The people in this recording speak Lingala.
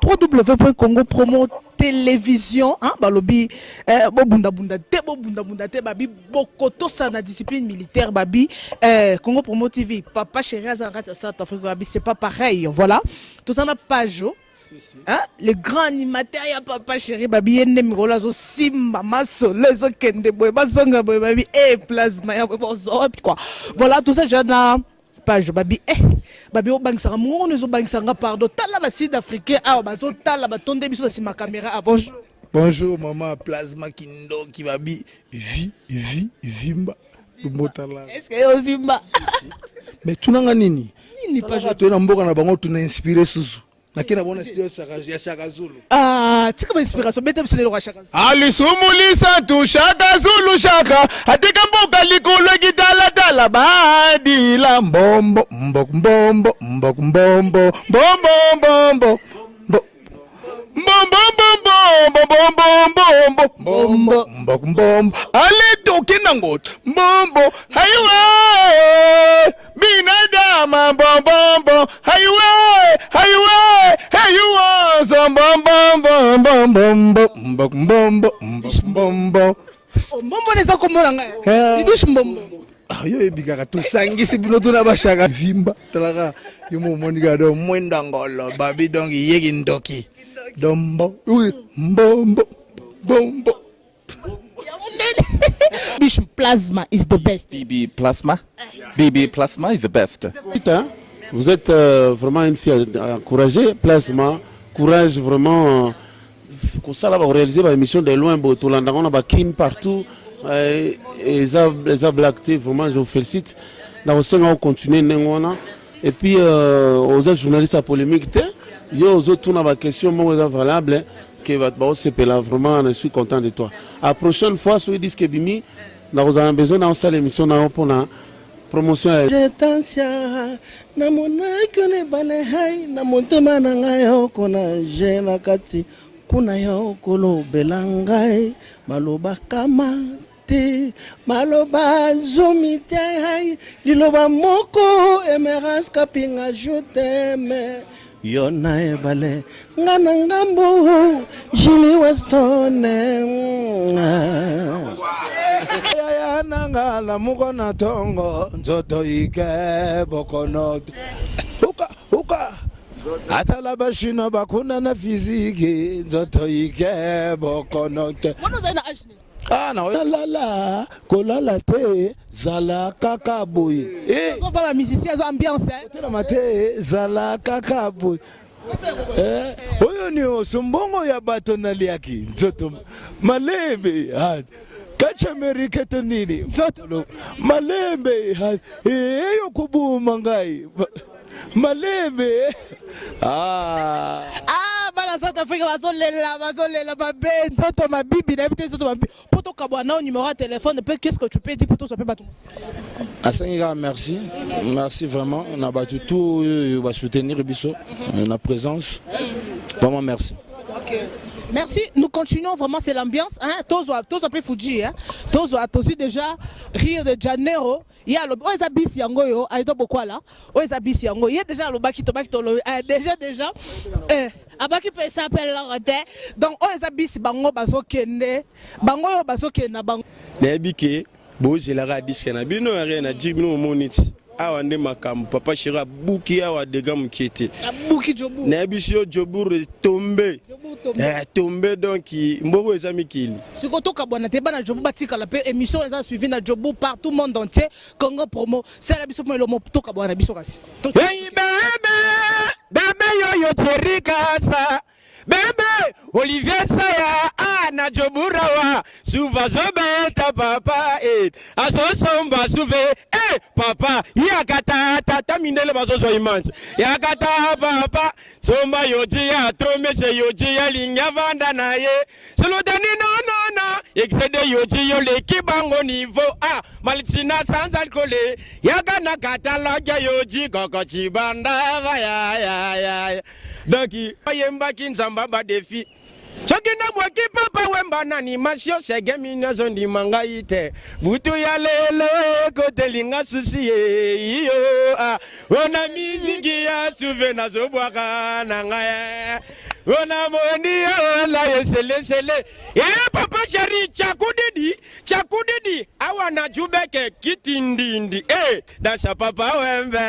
www.congopromo télévision hein balobi bobunda bunda te babi bokoto sa na discipline militaire babi Congo Promo TV papa chéri azanga South Africa babi c'est pas pareil voilà tout ça na page hein les grands animateurs ya papa chéri babi yende mikola zo simba maso lezo kende boy bazonga boy babi plasma ya bozo quoi voilà tout ça déjà na page babi babi o bangsanga mo nezo bangsanga pardon tala ba sud africain ah bazo tala ba tonde biso si ma caméra ah bonjour maman plasma kindo qui babi vimba motala est-ce que yo vimba mais tunanga nini page to na mboka na bango tuna inspiré susu nakina bona studio Saraji ya Shaka Zulu tika ba inspiration bete biso lelo Shaka Zulu ali sumulisa tu Shaka Zulu shaka atika mboka likolo gidala badi la mbombo mbombo ale tokina ngot mbombo haywe binadama mbombo haywe mbombo neza komona ngai idish mbombo yo ebikaka tosangisi bino tuna bashaka vimba talaka yo momoni gado mwenda ngolo babi donc yeki ndoki dombo mbombo Bish Plasma is the best. BB Plasma is the best. Vous êtes vraiment une fille encouragée. Plasma, courage vraiment. Comme ça, là, vous réalisez l'émission de loin, tout l'an, on a kin partout. Et ça, Black T, vraiment, je vous félicite. Dans ce on continue, et puis, aux autres journalistes à polémique, il y a aux autres, on a des questions valables. Vraiment, je suis content de toi. À la prochaine fois, si vous dites que Bimi, nous avons besoin d'une salle émission pour la promotion. J'attention, na monaki ne banehai na motema na ngai kona jela kati kuna yo kolo belangai maloba kama te maloba zomite liloba moko emeras kapinga je t'aime Yona ebale ngana ngambo Jili Weston ya nanga la mukona tongo nzoto ike bokono huka atala bashina bakuna na fiziki nzoto ike bokono Wono zaina ashni na lala kolala te zala kaka boy so pas la musicien zo ambiance tela mate zala kaka boy oyo ni osumbongo ya bato naliaki nzoto malembe kacha Amerika to nini nzoto malembe eyo kubuma ngai malembe bana South Africa bazolela babe nzoto mabibi na bité nzoto mabibi poto kabwana au numéro de téléphone peut qu'est-ce que tu peux dire pour toi ça peut pas tout Asenga merci vraiment on a battu tout va soutenir biso la présence vraiment merci. OK. Merci, nous continuons vraiment, c'est l'ambiance. Hein? Tozo après Fuji, hein? Tozo a déjà Rio de Janeiro. Il y a le Oezabis Yangoyo, Aido Bokwala, Oezabis Yango. Il y a déjà le Baki Tobaki déjà. Abaki peut s'appeler la donc Oezabis Bango Bazokende, Bango Bazokena Bango. Nebike, Boz la radisque na bino rien 10 minutes moniti. Awa nde makam papa shira buki awa dega mkete buki jobu na bisio jobu tombe tombe donc mboko ezami kili sikoto kabwana te bana jobu batika la pe émission eza suivi na jobu par tout monde entier Congo Promo c'est la biso mo lo mo to kabwana biso kasi hey bebe yo cherikasa bebe Olivier Saya na joburawa suva zobeta papa asosomba suve papa yakata tata minele bazozo immense yakata papa somba yoji ya tromese yoji ya linya vanda naye solo dani no excede yoji yo le kibango niveau malitina sans alcool yakana catalogue yoji koko chibanda ya donc yemba kinzamba ba défi cha soki na mwaki papa wemba na animation segemi nazo ndimanga ite butu ya lelo kotelinga susi ye iyo ona miziki ya suve nazo bwaka na ngaya ona moni ona yesele papa chéri chakudidi awana jubeke kitindindi dasa papa wembe